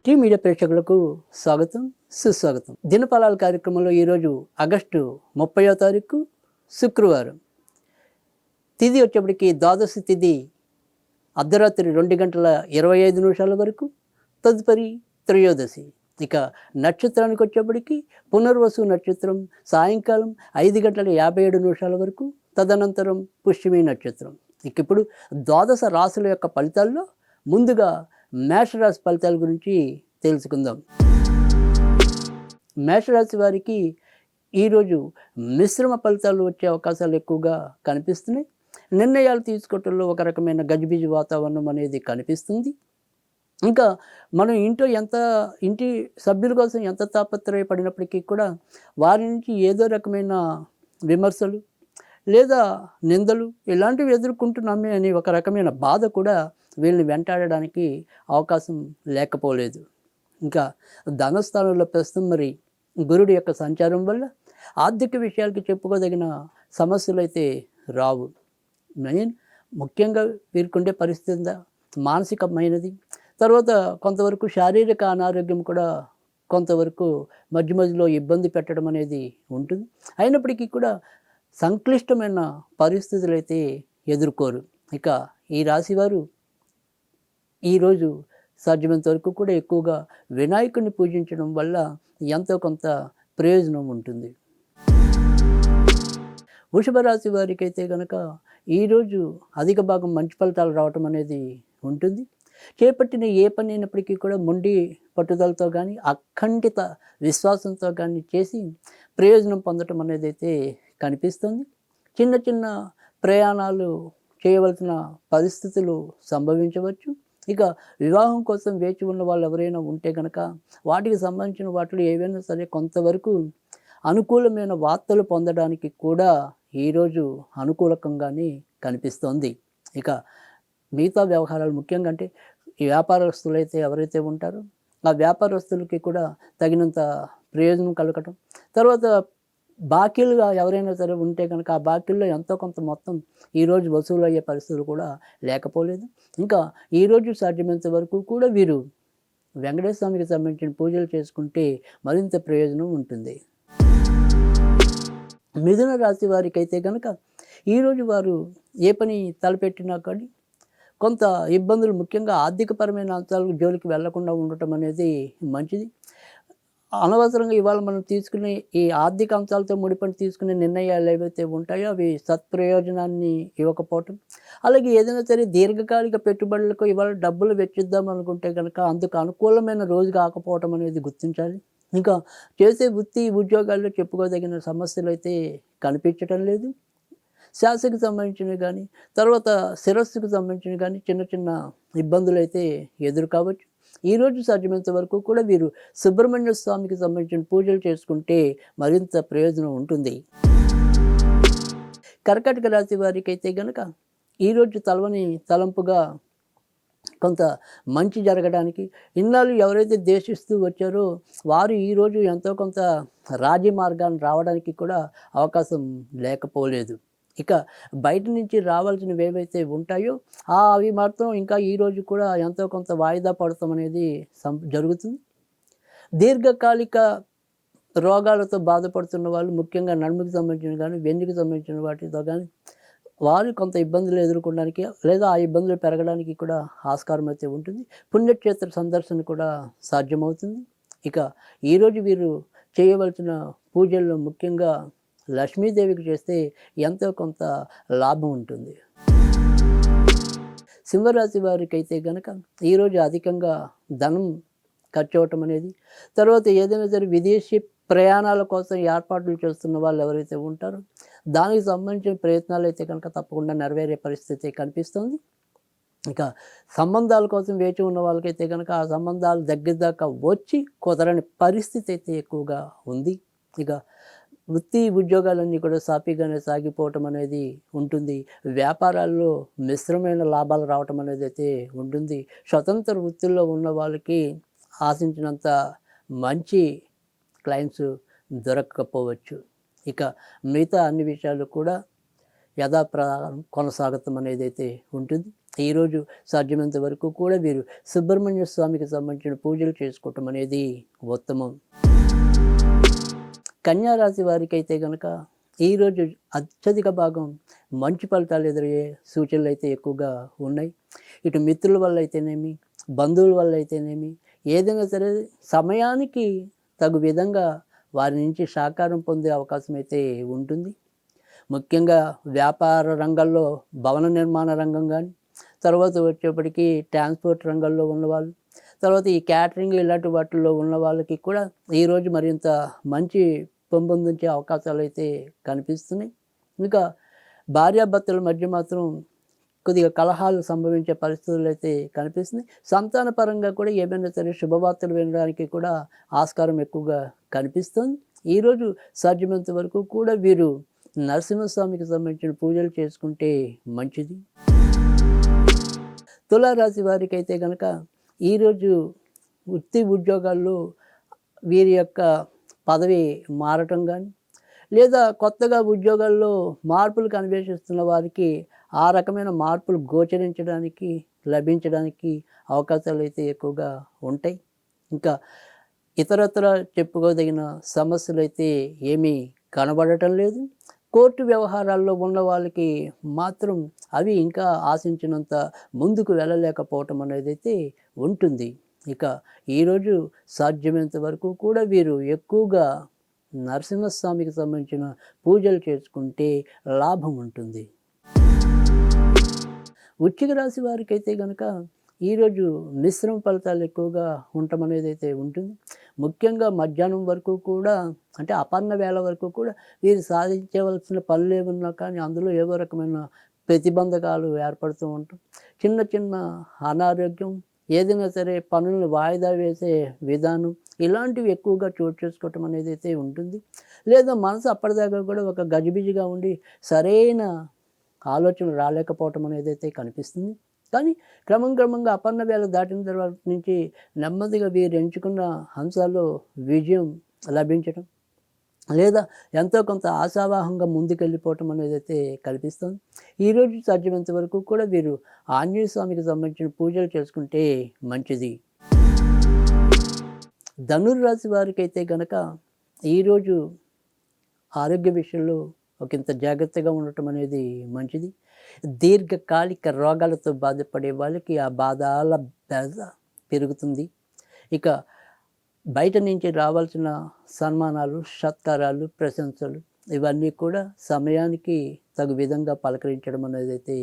Tea media ప్రేక్షకులకు స్వాగతం, సుస్వాగతం. దినఫలాల కార్యక్రమంలో ఈరోజు ఆగస్టు 30వ తారీఖు శుక్రవారం. తిథి వచ్చేప్పటికి ద్వాదశి తిథి అర్ధరాత్రి 2:25 వరకు, తదుపరి త్రయోదశి. ఇక నక్షత్రానికి వచ్చేప్పటికి పునర్వసు నక్షత్రం సాయంకాలం 5:57 వరకు, తదనంతరం పుష్యమి నక్షత్రం. ఇక ఇప్పుడు ద్వాదశ రాశుల యొక్క ఫలితాల్లో ముందుగా మేషరాశి ఫలితాల గురించి తెలుసుకుందాం. మేషరాశి వారికి ఈరోజు మిశ్రమ ఫలితాలు వచ్చే అవకాశాలు ఎక్కువగా కనిపిస్తున్నాయి. నిర్ణయాలు తీసుకోవటంలో ఒక రకమైన గజిబిజి వాతావరణం అనేది కనిపిస్తుంది. ఇంకా మనం ఇంటి సభ్యుల కోసం ఎంత తాపత్రయపడినప్పటికీ కూడా వారి నుంచి ఏదో రకమైన విమర్శలు లేదా నిందలు ఇలాంటివి ఎదుర్కొంటున్నామే అని ఒక రకమైన బాధ కూడా వీళ్ళని వెంటాడడానికి అవకాశం లేకపోలేదు. ఇంకా ధనస్థానంలో ప్రస్తుతం మరి గురుడి యొక్క సంచారం వల్ల ఆర్థిక విషయాలకి చెప్పుకోదగిన సమస్యలు అయితే రావు. ముఖ్యంగా వీరుకుండే పరిస్థితి మానసికమైనది, తర్వాత కొంతవరకు శారీరక అనారోగ్యం కూడా కొంతవరకు మధ్య మధ్యలో ఇబ్బంది పెట్టడం అనేది ఉంటుంది. అయినప్పటికీ కూడా సంక్లిష్టమైన పరిస్థితులు అయితే ఎదుర్కోరు. ఇక ఈ రాశివారు ఈరోజు సాధ్యమైనంత వరకు కూడా ఎక్కువగా వినాయకుడిని పూజించడం వల్ల ఎంతో కొంత ప్రయోజనం ఉంటుంది. వృషభ రాశి వారికి అయితే కనుక ఈరోజు అధిక భాగం మంచి ఫలితాలు రావటం అనేది ఉంటుంది. చేపట్టిన ఏ పని అయినప్పటికీ కూడా మొండి పట్టుదలతో కానీ అఖండిత విశ్వాసంతో కానీ చేసి ప్రయోజనం పొందటం అనేది అయితే కనిపిస్తుంది. చిన్న చిన్న ప్రయాణాలు చేయవలసిన పరిస్థితులు సంభవించవచ్చు. ఇక వివాహం కోసం వేచి ఉన్న వాళ్ళు ఎవరైనా ఉంటే కనుక వాటికి సంబంధించిన వాటిలో ఏవైనా సరే కొంతవరకు అనుకూలమైన వార్తలు పొందడానికి కూడా ఈరోజు అనుకూలకంగానే కనిపిస్తోంది. ఇక మిగతా వ్యవహారాలు ముఖ్యంగా అంటే ఈ వ్యాపారస్తులు అయితే ఎవరైతే ఉంటారో ఆ వ్యాపారస్తులకి కూడా తగినంత ప్రయోజనం కలగటం, తర్వాత బాకీలుగా ఎవరైనా సరే ఉంటే కనుక ఆ బాకీల్లో ఎంతో కొంత మొత్తం ఈరోజు వసూలు అయ్యే పరిస్థితులు కూడా లేకపోలేదు. ఇంకా ఈరోజు సాధ్యమైనంత వరకు కూడా వీరు వెంకటేశ్వర స్వామికి సంబంధించిన పూజలు చేసుకుంటే మరింత ప్రయోజనం ఉంటుంది. మిథున రాశి వారికి అయితే కనుక ఈరోజు వారు ఏ పని తలపెట్టినా కానీ కొంత ఇబ్బందులు, ముఖ్యంగా ఆర్థికపరమైన అంశాలకు జోలికి వెళ్లకుండా ఉండటం అనేది మంచిది. అనవసరంగా ఇవాళ మనం తీసుకునే ఈ ఆర్థిక అంశాలతో ముడిపడి తీసుకునే నిర్ణయాలు ఏవైతే ఉంటాయో అవి సత్ప్రయోజనాన్ని ఇవ్వకపోవటం, అలాగే ఏదైనా సరే దీర్ఘకాలిక పెట్టుబడులకు ఇవాళ డబ్బులు వెచ్చిద్దాం అనుకుంటే కనుక అందుకు అనుకూలమైన రోజు కాకపోవటం అనేది గుర్తించాలి. ఇంకా చేసే వృత్తి ఉద్యోగాల్లో చెప్పుకోదగిన సమస్యలు అయితే కనిపించటం లేదు. శ్వాసకు సంబంధించినవి కానీ తర్వాత శిరస్సుకు సంబంధించినవి కానీ చిన్న చిన్న ఇబ్బందులు అయితే ఎదురు కావచ్చు. ఈరోజు సాధ్యమైనంత వరకు కూడా వీరు సుబ్రహ్మణ్య స్వామికి సంబంధించిన పూజలు చేసుకుంటే మరింత ప్రయోజనం ఉంటుంది. కర్కాటక రాశి వారికి అయితే కనుక ఈరోజు తలంపుగా కొంత మంచి జరగడానికి, ఇన్నాళ్ళు ఎవరైతే ద్వేషిస్తూ వచ్చారో వారు ఈరోజు ఎంతో కొంత రాజీ మార్గాన్ని రావడానికి కూడా అవకాశం లేకపోలేదు. ఇక బయట నుంచి రావాల్సినవి ఏవైతే ఉంటాయో అవి మాత్రం ఇంకా ఈరోజు కూడా ఎంతో కొంత వాయిదా పడటం అనేది జరుగుతుంది. దీర్ఘకాలిక రోగాలతో బాధపడుతున్న వాళ్ళు, ముఖ్యంగా నడుముకి సంబంధించిన కానీ వెన్నుకి సంబంధించిన వాటితో కానీ వారు కొంత ఇబ్బందులు ఎదుర్కోవడానికి లేదా ఆ ఇబ్బందులు పెరగడానికి కూడా ఆస్కారం అయితే ఉంటుంది. పుణ్యక్షేత్ర సందర్శన కూడా సాధ్యమవుతుంది. ఇక ఈరోజు వీరు చేయవలసిన పూజల్లో ముఖ్యంగా లక్ష్మీదేవికి చేస్తే ఎంతో కొంత లాభం ఉంటుంది. సింహరాశి వారికి అయితే కనుక ఈరోజు అధికంగా ధనం ఖర్చు అవటం అనేది, తర్వాత ఏదైనా సరే విదేశీ ప్రయాణాల కోసం ఏర్పాట్లు చేస్తున్న వాళ్ళు ఎవరైతే ఉంటారో దానికి సంబంధించిన ప్రయత్నాలు అయితే కనుక తప్పకుండా నెరవేరే పరిస్థితి కనిపిస్తుంది. ఇక సంబంధాల కోసం వేచి ఉన్న వాళ్ళకైతే కనుక ఆ సంబంధాలు దగ్గర దాకా వచ్చి కుదరని పరిస్థితి అయితే ఎక్కువగా ఉంది. ఇక వృత్తి ఉద్యోగాలన్నీ కూడా సాఫీగానే సాగిపోవటం అనేది ఉంటుంది. వ్యాపారాల్లో మిశ్రమైన లాభాలు రావటం అనేది అయితే ఉంటుంది. స్వతంత్ర వృత్తుల్లో ఉన్న వాళ్ళకి ఆశించినంత మంచి క్లయింట్స్ దొరకకపోవచ్చు. ఇక మిగతా అన్ని విషయాలు కూడా యథాప్రకారం కొనసాగతం అనేది అయితే ఉంటుంది. ఈరోజు సాధ్యమైనంత వరకు కూడా వీరు సుబ్రహ్మణ్య స్వామికి సంబంధించిన పూజలు చేసుకోవటం అనేది ఉత్తమం. కన్యా రాశి వారికైతే గనక ఈరోజు అత్యధిక భాగం మంచి ఫలితాలు ఎదురయ్యే సూచనలు అయితే ఎక్కువగా ఉన్నాయి. ఇటు మిత్రుల వల్ల అయితేనేమి, బంధువుల వల్ల అయితేనేమి, ఏదైనా సరే సమయానికి తగు విధంగా వారి నుంచి సహకారం పొందే అవకాశం అయితే ఉంటుంది. ముఖ్యంగా వ్యాపార రంగంలో, భవన నిర్మాణ రంగం కానీ, తర్వాత వచ్చేప్పటికి ట్రాన్స్పోర్ట్ రంగంలో ఉన్నవాళ్ళు, తర్వాత ఈ క్యాటరింగ్ ఇలాంటి వాటిల్లో ఉన్న వాళ్ళకి కూడా ఈరోజు మరింత మంచి పెంపొందించే అవకాశాలు అయితే కనిపిస్తున్నాయి. ఇంకా భార్యాభర్తల మధ్య మాత్రం కొద్దిగా కలహాలు సంభవించే పరిస్థితులు అయితే కనిపిస్తున్నాయి. సంతాన పరంగా కూడా ఏమైనా సరే శుభవార్తలు వినడానికి కూడా ఆస్కారం ఎక్కువగా కనిపిస్తుంది. ఈరోజు సాధ్యమైనంత వరకు కూడా వీరు నరసింహస్వామికి సంబంధించిన పూజలు చేసుకుంటే మంచిది. తులారాశి వారికి అయితే కనుక ఈరోజు వృత్తి ఉద్యోగాల్లో వీరి యొక్క పదవి మారటం కానీ, లేదా కొత్తగా ఉద్యోగాల్లో మార్పులకు అన్వేషిస్తున్న వారికి ఆ రకమైన మార్పులు గోచరించడానికి, లభించడానికి అవకాశాలు అయితే ఎక్కువగా ఉంటాయి. ఇంకా ఇతరత్ర చెప్పుకోదగిన సమస్యలు అయితే ఏమీ కనబడటం లేదు. కోర్టు వ్యవహారాల్లో ఉన్న వాళ్ళకి మాత్రం అవి ఇంకా ఆశించినంత ముందుకు వెళ్ళలేకపోవటం అనేది అయితే ఉంటుంది. ఇక ఈరోజు సాధ్యమైనంత వరకు కూడా వీరు ఎక్కువగా నరసింహస్వామికి సంబంధించిన పూజలు చేసుకుంటే లాభం ఉంటుంది. వృశ్చిక రాశి వారికి అయితే కనుక ఈరోజు మిశ్రమ ఫలితాలు ఎక్కువగా ఉండటం అనేది అయితే ఉంటుంది. ముఖ్యంగా మధ్యాహ్నం వరకు కూడా, అంటే అపర్ణ వేళ వరకు కూడా వీరు సాధించవలసిన పనులు ఏమన్నా కానీ అందులో ఏవో రకమైన ప్రతిబంధకాలు ఏర్పడుతూ ఉంటాం. చిన్న చిన్న అనారోగ్యం, ఏదైనా సరే పనులను వాయిదా వేసే విధానం, ఇలాంటివి ఎక్కువగా చోటు చేసుకోవటం అనేది అయితే ఉంటుంది. లేదా మనసు అప్పటిదాకా కూడా ఒక గజిబిజిగా ఉండి సరైన ఆలోచనలు రాలేకపోవటం అనేది అయితే కనిపిస్తుంది. కానీ క్రమంగా అపర్ణ వేళ దాటిన తర్వాత నుంచి నెమ్మదిగా వీరు ఎంచుకున్న అంశాల్లో విజయం లభించటం, లేదా ఎంతో కొంత ఆశావాహంగా ముందుకెళ్ళిపోవటం అనేది అయితే కనిపిస్తుంది. ఈరోజు సాధ్యమైనంత వరకు కూడా వీరు ఆంజనేయ స్వామికి సంబంధించిన పూజలు చేసుకుంటే మంచిది. ధనుర్రాశి వారికి అయితే కనుక ఈరోజు ఆరోగ్య విషయంలో ఒకంత జాగ్రత్తగా ఉండటం అనేది మంచిది. దీర్ఘకాలిక రోగాలతో బాధపడే వాళ్ళకి ఆ బాధల పెరుగుతుంది. ఇక బయట నుంచి రావాల్సిన సన్మానాలు, సత్కారాలు, ప్రశంసలు ఇవన్నీ కూడా సమయానికి తగు విధంగా పలకరించడం అనేది అయితే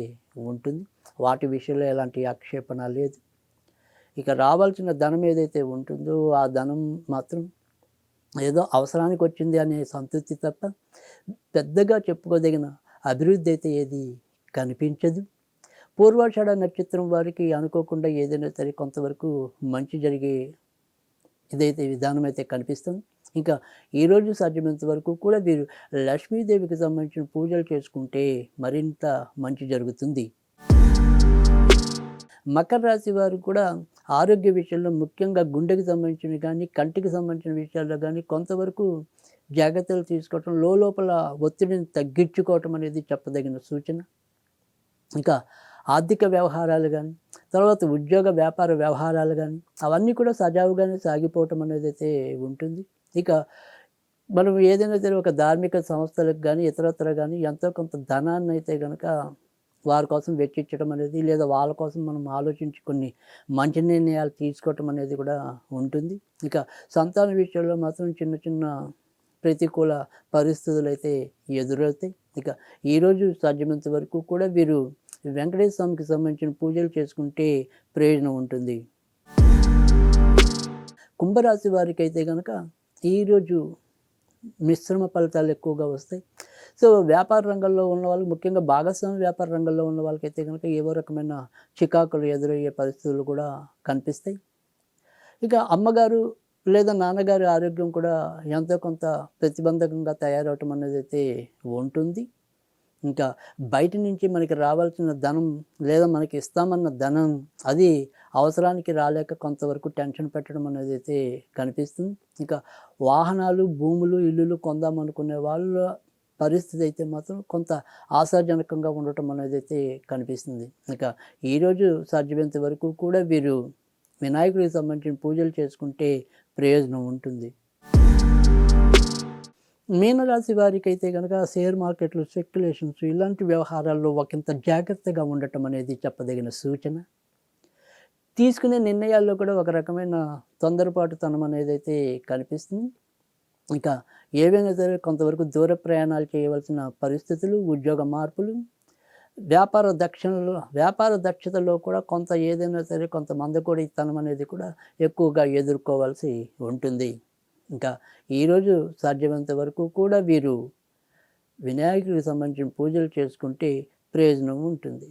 ఉంటుంది. వాటి విషయంలో ఎలాంటి ఆక్షేపణ లేదు. ఇక రావాల్సిన ధనం ఏదైతే ఉంటుందో ఆ ధనం మాత్రం ఏదో అవసరానికి వచ్చింది అనే సంతృప్తి తప్ప పెద్దగా చెప్పుకోదగిన అభివృద్ధి అయితే ఏది కనిపించదు. పూర్వాషాఢ నక్షత్రం వారికి అనుకోకుండా ఏదైనా సరే కొంతవరకు మంచి జరిగే ఇదైతే విధానం అయితే కనిపిస్తుంది. ఇంకా ఈరోజు సాధ్యమైనంత వరకు కూడా వీరు లక్ష్మీదేవికి సంబంధించిన పూజలు చేసుకుంటే మరింత మంచి జరుగుతుంది. మకర రాశి వారు కూడా ఆరోగ్య విషయంలో ముఖ్యంగా గుండెకి సంబంధించినవి కానీ, కంటికి సంబంధించిన విషయాల్లో కానీ కొంతవరకు జాగ్రత్తలు తీసుకోవటం, లోపల ఒత్తిడిని తగ్గించుకోవటం అనేది చెప్పదగిన సూచన. ఇంకా ఆర్థిక వ్యవహారాలు కానీ, తర్వాత ఉద్యోగ వ్యాపార వ్యవహారాలు కానీ అవన్నీ కూడా సజావుగానే సాగిపోవటం అనేది అయితే ఉంటుంది. ఇక మనం ఏదైనా సరే ఒక ధార్మిక సంస్థలకు కానీ, ఇతరత్ర కానీ ఎంతో కొంత ధనాన్ని అయితే కనుక వారి కోసం వెచ్చించడం అనేది, లేదా వాళ్ళ కోసం మనం ఆలోచించి కొన్ని మంచి నిర్ణయాలు తీసుకోవటం అనేది కూడా ఉంటుంది. ఇక సంతాన విషయంలో మాత్రం చిన్న చిన్న ప్రతికూల పరిస్థితులు అయితే ఎదురవుతాయి. ఇక ఈరోజు సాధ్యమైనంత వరకు కూడా వీరు వెంకటేశ్వర స్వామికి సంబంధించిన పూజలు చేసుకుంటే ప్రయోజనం ఉంటుంది. కుంభరాశి వారికి అయితే కనుక ఈరోజు మిశ్రమ ఫలితాలు ఎక్కువగా వస్తాయి. సో వ్యాపార రంగంలో ఉన్న వాళ్ళు, ముఖ్యంగా భాగస్వామి వ్యాపార రంగంలో ఉన్న వాళ్ళకైతే కనుక ఏవో రకమైన చికాకులు ఎదురయ్యే పరిస్థితులు కూడా కనిపిస్తాయి. ఇక అమ్మగారు లేదా నాన్నగారి ఆరోగ్యం కూడా ఎంతో కొంత ప్రతిబంధకంగా తయారవటం అనేది అయితే ఉంటుంది. ఇంకా బయట నుంచి మనకి రావాల్సిన ధనం, లేదా మనకి ఇస్తామన్న ధనం అది అవసరానికి రాలేక కొంతవరకు టెన్షన్ పెట్టడం అనేది అయితే కనిపిస్తుంది. ఇంకా వాహనాలు, భూములు, ఇల్లులు కొందామనుకునే వాళ్ళ పరిస్థితి అయితే మాత్రం కొంత ఆశాజనకంగా ఉండటం అనేది అయితే కనిపిస్తుంది. ఇక ఈరోజు సాధ్యమైనంత వరకు కూడా వీరు వినాయకుడికి సంబంధించిన పూజలు చేసుకుంటే ప్రయోజనం ఉంటుంది. మీనరాశి వారికైతే గనక షేర్ మార్కెట్లు, స్పెక్యులేషన్స్ ఇలాంటి వ్యవహారాల్లో ఒకంత జాగ్రత్తగా ఉండటం అనేది చెప్పదగిన సూచన. తీసుకునే నిర్ణయాల్లో కూడా ఒక రకమైన తొందరపాటుతనం అనేదైతే కనిపిస్తుంది. ఇక ఏవైనా సరే కొంతవరకు దూర ప్రయాణాలు చేయవలసిన పరిస్థితులు, ఉద్యోగ మార్పులు, వ్యాపార దక్షతలో కూడా కొంత ఏదైనా సరే కొంత మందకొడితనం అనేది కూడా ఎక్కువగా ఎదుర్కోవాల్సి ఉంటుంది. ఇంకా ఈరోజు సాధ్యమైనంత వరకు కూడా వీరు వినాయకుడికి సంబంధించిన పూజలు చేసుకుంటే ప్రయోజనం ఉంటుంది.